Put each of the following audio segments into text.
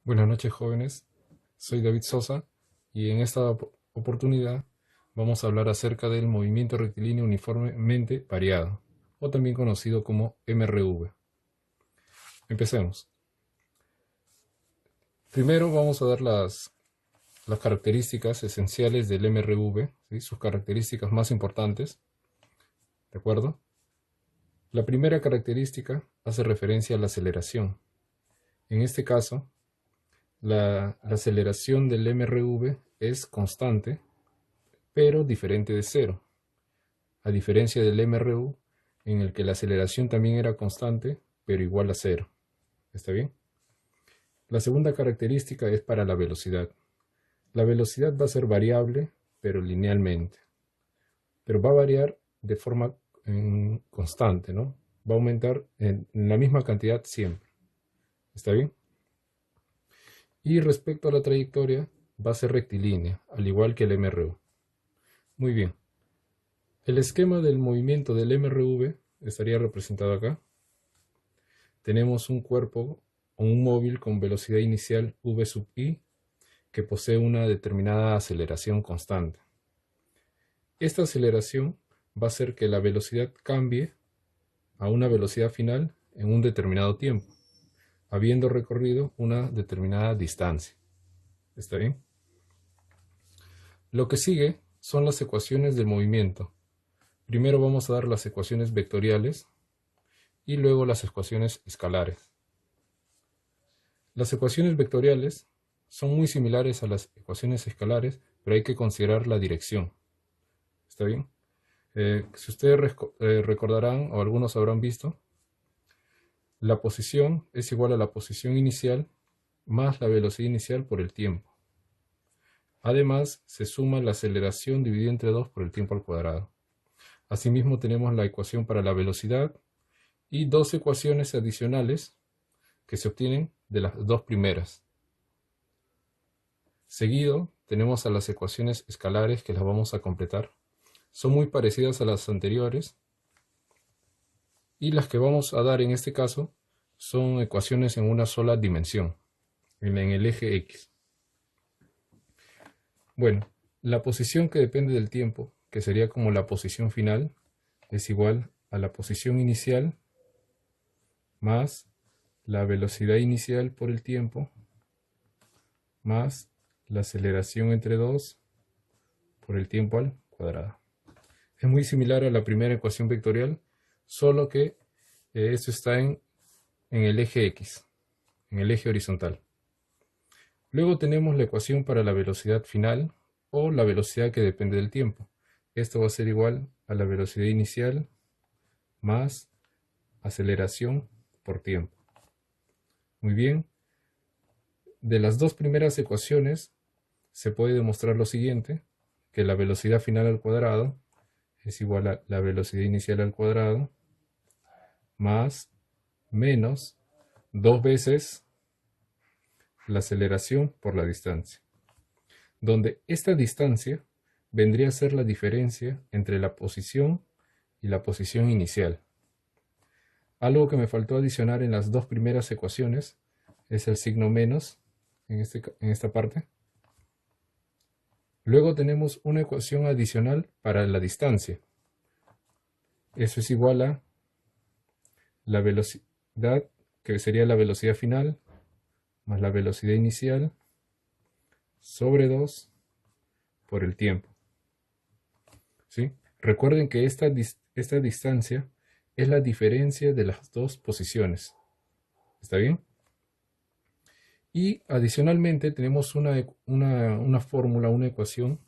Buenas noches, jóvenes. Soy David Sosa y en esta oportunidad vamos a hablar acerca del movimiento rectilíneo uniformemente variado, o también conocido como MRV. Empecemos. Primero vamos a dar las características esenciales del MRV, ¿sí? Sus características más importantes, ¿de acuerdo? La primera característica hace referencia a la aceleración. En este caso, la aceleración del MRV es constante, pero diferente de cero, a diferencia del MRU, en el que la aceleración también era constante, pero igual a cero. ¿Está bien? La segunda característica es para la velocidad. La velocidad va a ser variable, pero linealmente. Pero va a variar de forma constante, ¿no? Va a aumentar en la misma cantidad siempre. ¿Está bien? Y respecto a la trayectoria, va a ser rectilínea, al igual que el MRU. Muy bien. El esquema del movimiento del MRV estaría representado acá. Tenemos un cuerpo o un móvil con velocidad inicial v sub i que posee una determinada aceleración constante. Esta aceleración va a hacer que la velocidad cambie a una velocidad final en un determinado tiempo, habiendo recorrido una determinada distancia. ¿Está bien? Lo que sigue son las ecuaciones del movimiento. Primero vamos a dar las ecuaciones vectoriales y luego las ecuaciones escalares. Las ecuaciones vectoriales son muy similares a las ecuaciones escalares, pero hay que considerar la dirección. ¿Está bien? Si ustedes recordarán, o algunos habrán visto, la posición es igual a la posición inicial más la velocidad inicial por el tiempo. Además, se suma la aceleración dividida entre 2 por el tiempo al cuadrado. Asimismo, tenemos la ecuación para la velocidad y dos ecuaciones adicionales que se obtienen de las dos primeras. Seguido, tenemos a las ecuaciones escalares que las vamos a completar. Son muy parecidas a las anteriores y las que vamos a dar en este caso son ecuaciones en una sola dimensión, en el eje X. Bueno, la posición que depende del tiempo, que sería como la posición final, es igual a la posición inicial más la velocidad inicial por el tiempo más la aceleración entre 2 por el tiempo al cuadrado. Es muy similar a la primera ecuación vectorial, solo que esto está en el eje X, en el eje horizontal. Luego tenemos la ecuación para la velocidad final o la velocidad que depende del tiempo. Esto va a ser igual a la velocidad inicial más aceleración por tiempo. Muy bien. De las dos primeras ecuaciones se puede demostrar lo siguiente, que la velocidad final al cuadrado es igual a la velocidad inicial al cuadrado más menos 2 veces la aceleración por la distancia, donde esta distancia vendría a ser la diferencia entre la posición y la posición inicial. Algo que me faltó adicionar en las dos primeras ecuaciones es el signo menos en esta parte. Luego tenemos una ecuación adicional para la distancia. Eso es igual a la velocidad, que sería la velocidad final, más la velocidad inicial, sobre 2 por el tiempo. ¿Sí? Recuerden que esta distancia es la diferencia de las dos posiciones. ¿Está bien? Y adicionalmente tenemos una fórmula, una ecuación,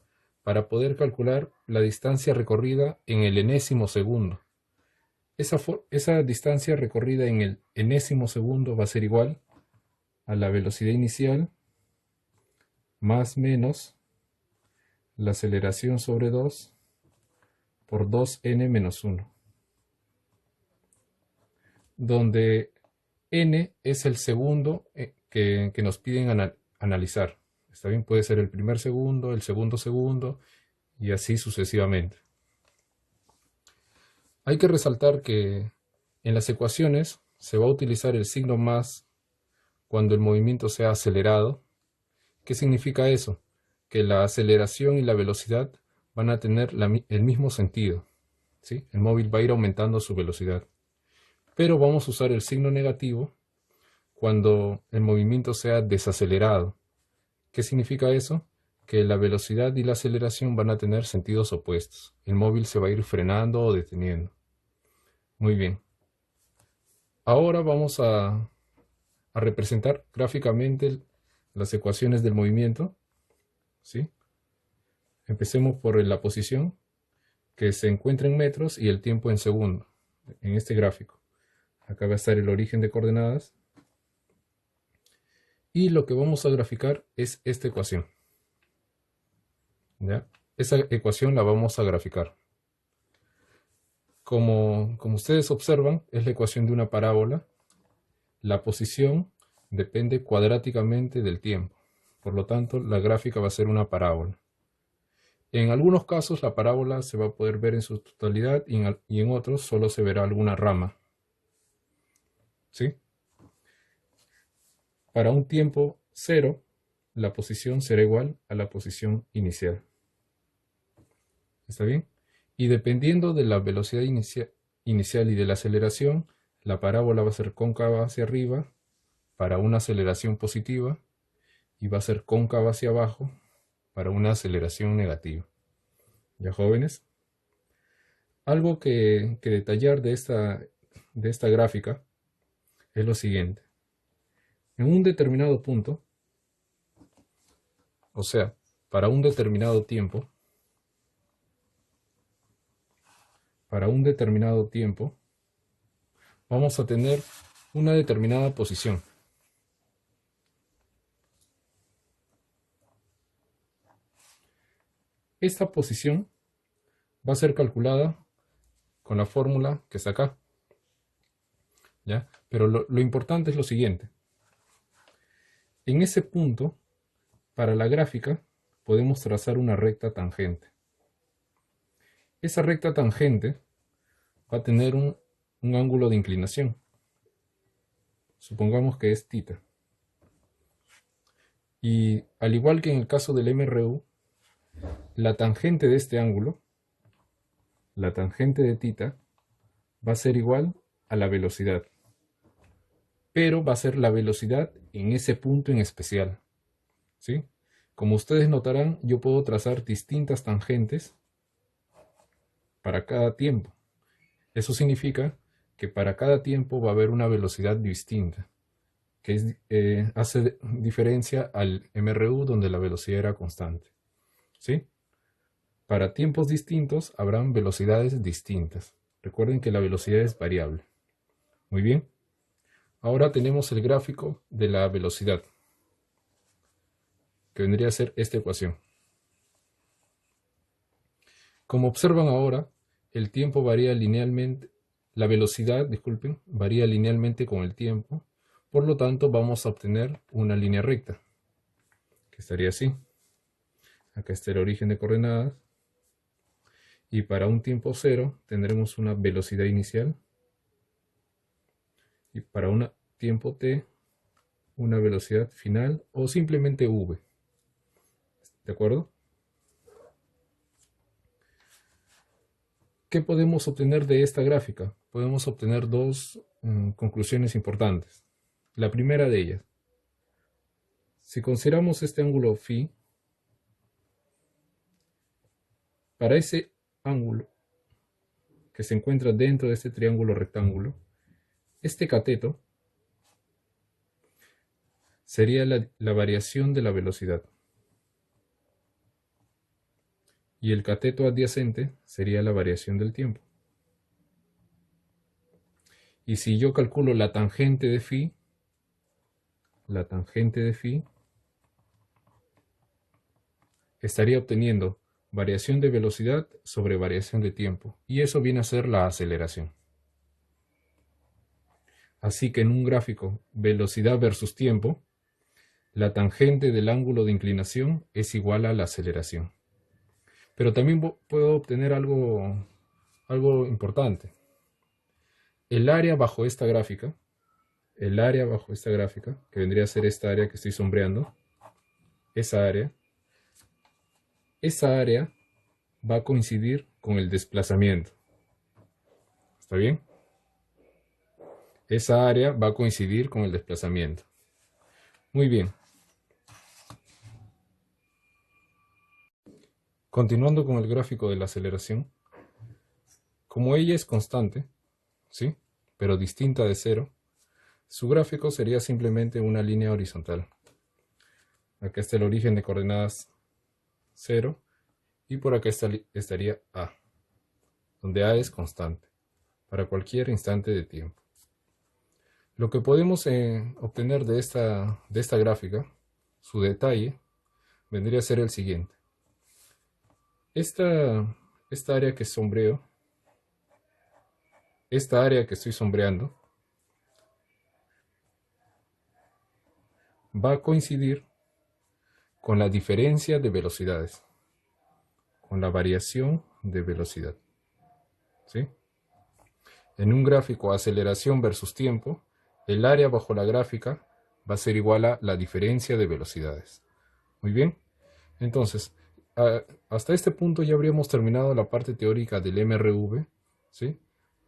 para poder calcular la distancia recorrida en el enésimo segundo. Esa distancia recorrida en el enésimo segundo va a ser igual a la velocidad inicial más menos la aceleración sobre 2 por 2n menos 1, donde n es el segundo que nos piden analizar. ¿Está bien? Puede ser el primer segundo, el segundo segundo y así sucesivamente. Hay que resaltar que en las ecuaciones se va a utilizar el signo más cuando el movimiento sea acelerado. ¿Qué significa eso? Que la aceleración y la velocidad van a tener el mismo sentido, ¿sí? El móvil va a ir aumentando su velocidad. Pero vamos a usar el signo negativo cuando el movimiento sea desacelerado. ¿Qué significa eso? Que la velocidad y la aceleración van a tener sentidos opuestos. El móvil se va a ir frenando o deteniendo. Muy bien. Ahora vamos a representar gráficamente las ecuaciones del movimiento, ¿sí? Empecemos por la posición, que se encuentra en metros, y el tiempo en segundo, en este gráfico. Acá va a estar el origen de coordenadas. Y lo que vamos a graficar es esta ecuación, ¿ya? Esa ecuación la vamos a graficar. Como ustedes observan, es la ecuación de una parábola. La posición depende cuadráticamente del tiempo. Por lo tanto, la gráfica va a ser una parábola. En algunos casos, la parábola se va a poder ver en su totalidad y en otros solo se verá alguna rama, ¿sí? Para un tiempo cero, la posición será igual a la posición inicial. ¿Está bien? Y dependiendo de la velocidad inicial y de la aceleración, la parábola va a ser cóncava hacia arriba para una aceleración positiva y va a ser cóncava hacia abajo para una aceleración negativa. ¿Ya, jóvenes? Algo que detallar de esta gráfica es lo siguiente. En un determinado punto, o sea, para un determinado tiempo, vamos a tener una determinada posición. Esta posición va a ser calculada con la fórmula que está acá, ¿ya? Pero lo importante es lo siguiente. En ese punto, para la gráfica, podemos trazar una recta tangente. Esa recta tangente va a tener un ángulo de inclinación. Supongamos que es θ. Y al igual que en el caso del MRU, la tangente de este ángulo, la tangente de θ, va a ser igual a la velocidad. Pero va a ser la velocidad en ese punto en especial, ¿sí? Como ustedes notarán, yo puedo trazar distintas tangentes para cada tiempo. Eso significa que para cada tiempo va a haber una velocidad distinta, que hace diferencia al MRU, donde la velocidad era constante, ¿sí? Para tiempos distintos habrán velocidades distintas. Recuerden que la velocidad es variable. Muy bien. Ahora tenemos el gráfico de la velocidad, que vendría a ser esta ecuación. Como observan ahora, el tiempo varía linealmente, la velocidad, disculpen, varía linealmente con el tiempo. Por lo tanto, vamos a obtener una línea recta, que estaría así. Acá está el origen de coordenadas. Y para un tiempo cero tendremos una velocidad inicial. Y para un tiempo t, una velocidad final o simplemente v. ¿De acuerdo? ¿Qué podemos obtener de esta gráfica? Podemos obtener dos conclusiones importantes. La primera de ellas, si consideramos este ángulo φ, para ese ángulo que se encuentra dentro de este triángulo rectángulo, este cateto sería la variación de la velocidad. Y el cateto adyacente sería la variación del tiempo. Y si yo calculo la tangente de φ, estaría obteniendo variación de velocidad sobre variación de tiempo. Y eso viene a ser la aceleración. Así que en un gráfico velocidad versus tiempo, la tangente del ángulo de inclinación es igual a la aceleración. Pero también puedo obtener algo importante. El área bajo esta gráfica el área bajo esta gráfica, que vendría a ser esta área que estoy sombreando, esa área va a coincidir con el desplazamiento. ¿Está bien? Esa área va a coincidir con el desplazamiento. Muy bien. Continuando con el gráfico de la aceleración, como ella es constante, ¿sí? Pero distinta de cero, su gráfico sería simplemente una línea horizontal. Acá está el origen de coordenadas 0 y por acá estaría A, donde A es constante, para cualquier instante de tiempo. Lo que podemos obtener de esta gráfica, su detalle, vendría a ser el siguiente. Esta área que sombreo, esta área que estoy sombreando, va a coincidir con la diferencia de velocidades, con la variación de velocidad. ¿Sí? En un gráfico aceleración versus tiempo, el área bajo la gráfica va a ser igual a la diferencia de velocidades. Muy bien. Entonces, hasta este punto ya habríamos terminado la parte teórica del MRV, ¿sí?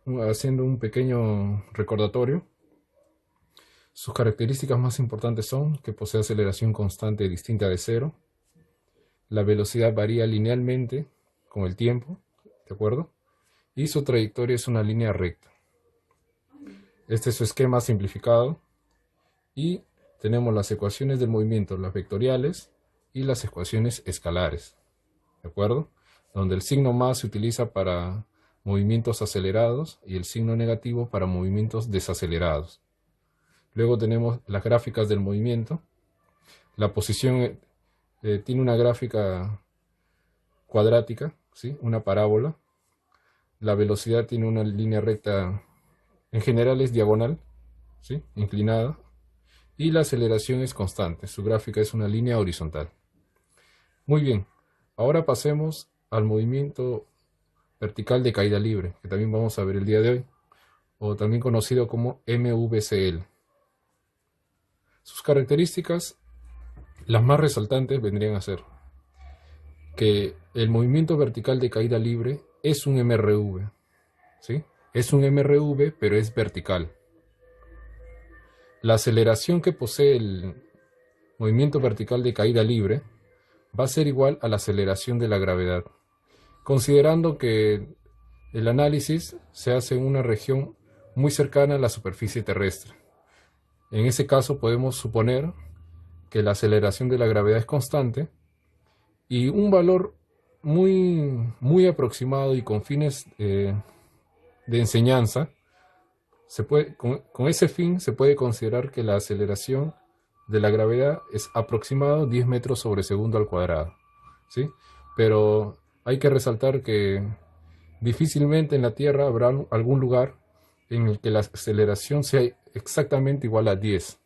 Haciendo un pequeño recordatorio. Sus características más importantes son que posee aceleración constante distinta de cero, la velocidad varía linealmente con el tiempo, ¿de acuerdo? Y su trayectoria es una línea recta. Este es su esquema simplificado y tenemos las ecuaciones del movimiento, las vectoriales y las ecuaciones escalares, ¿de acuerdo? Donde el signo más se utiliza para movimientos acelerados y el signo negativo para movimientos desacelerados. Luego tenemos las gráficas del movimiento. La posición tiene una gráfica cuadrática, ¿sí? Una parábola. La velocidad tiene una línea recta, en general es diagonal, ¿sí? Inclinada. Y la aceleración es constante, su gráfica es una línea horizontal. Muy bien, ahora pasemos al movimiento vertical de caída libre, que también vamos a ver el día de hoy, o también conocido como MVCL. Sus características, las más resaltantes, vendrían a ser que el movimiento vertical de caída libre es un MRV, ¿sí? Es un MRV, pero es vertical. La aceleración que posee el movimiento vertical de caída libre va a ser igual a la aceleración de la gravedad, considerando que el análisis se hace en una región muy cercana a la superficie terrestre. En ese caso podemos suponer que la aceleración de la gravedad es constante y un valor muy aproximado y con fines de enseñanza, con ese fin se puede considerar que la aceleración de la gravedad es aproximado 10 metros sobre segundo al cuadrado, ¿sí? Pero hay que resaltar que difícilmente en la Tierra habrá algún lugar en el que la aceleración sea exactamente igual a 10.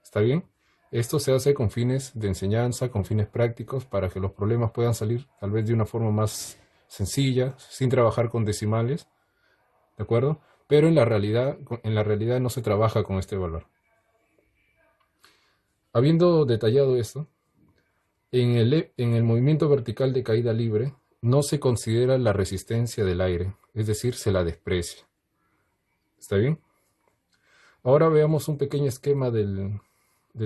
¿Está bien? Esto se hace con fines de enseñanza, con fines prácticos, para que los problemas puedan salir tal vez de una forma más sencilla, sin trabajar con decimales, ¿de acuerdo? Pero en la realidad no se trabaja con este valor. Habiendo detallado esto, en el movimiento vertical de caída libre no se considera la resistencia del aire, es decir, se la desprecia. ¿Está bien? Ahora veamos un pequeño esquema del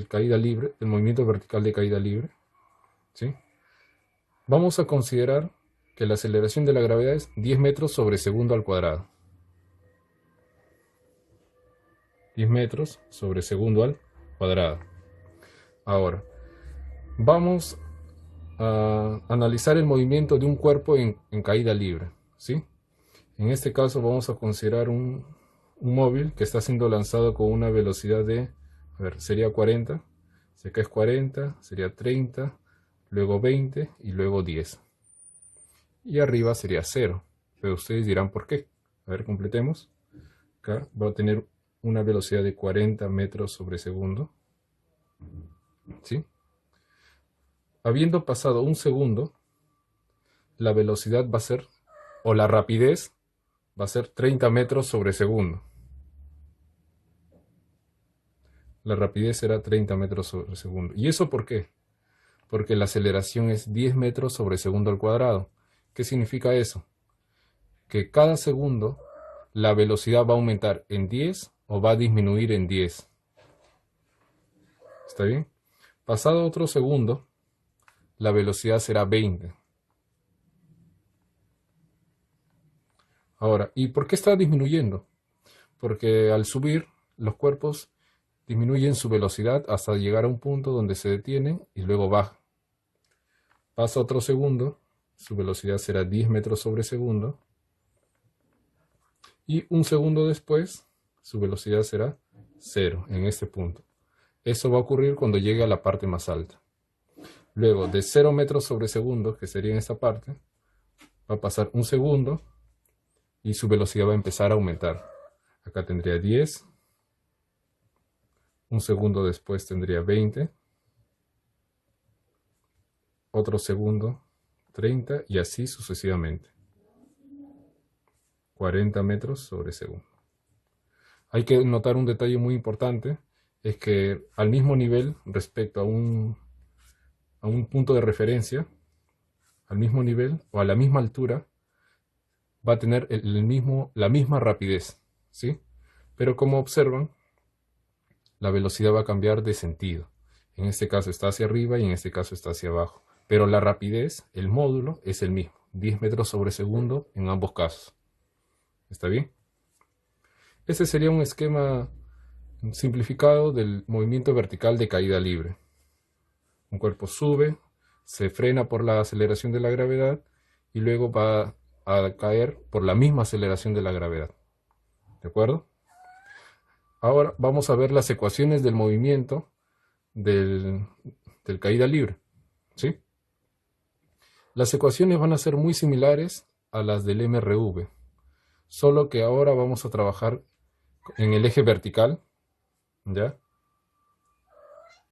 caída libre, del movimiento vertical de caída libre, ¿sí? Vamos a considerar que la aceleración de la gravedad es 10 metros sobre segundo al cuadrado. 10 metros sobre segundo al cuadrado. Ahora, vamos a analizar el movimiento de un cuerpo en caída libre, ¿sí? En este caso vamos a considerar un móvil que está siendo lanzado con una velocidad de, a ver, sería 40, si acá es 40, sería 30, luego 20 y luego 10. Y arriba sería 0, pero ustedes dirán por qué. A ver, completemos. Acá va a tener una velocidad de 40 metros sobre segundo, ¿sí? Habiendo pasado un segundo, la velocidad va a ser, o la rapidez, va a ser 30 metros sobre segundo. la rapidez será 30 metros sobre segundo. ¿Y eso por qué? Porque la aceleración es 10 metros sobre segundo al cuadrado. ¿Qué significa eso? Que cada segundo la velocidad va a aumentar en 10 o va a disminuir en 10. ¿Está bien? Pasado otro segundo, la velocidad será 20. Ahora, ¿y por qué está disminuyendo? Porque al subir, los cuerpos disminuyen su velocidad hasta llegar a un punto donde se detienen y luego bajan. Pasa otro segundo, su velocidad será 10 metros sobre segundo. Y un segundo después, su velocidad será 0 en este punto. Eso va a ocurrir cuando llegue a la parte más alta. Luego, de 0 metros sobre segundo, que sería en esta parte, va a pasar un segundo y su velocidad va a empezar a aumentar. Acá tendría 10. Un segundo después tendría 20. Otro segundo, 30 y así sucesivamente. 40 metros sobre segundo. Hay que notar un detalle muy importante, es que al mismo nivel respecto a un punto de referencia, al mismo nivel o a la misma altura, va a tener la misma rapidez, ¿sí? Pero como observan, la velocidad va a cambiar de sentido. En este caso está hacia arriba y en este caso está hacia abajo. Pero la rapidez, el módulo, es el mismo, 10 metros sobre segundo en ambos casos. ¿Está bien? Ese sería un esquema simplificado del movimiento vertical de caída libre. Un cuerpo sube, se frena por la aceleración de la gravedad y luego va a caer por la misma aceleración de la gravedad. ¿De acuerdo? Ahora vamos a ver las ecuaciones del movimiento del caída libre. ¿Sí? Las ecuaciones van a ser muy similares a las del MRV, solo que ahora vamos a trabajar en el eje vertical, ¿ya?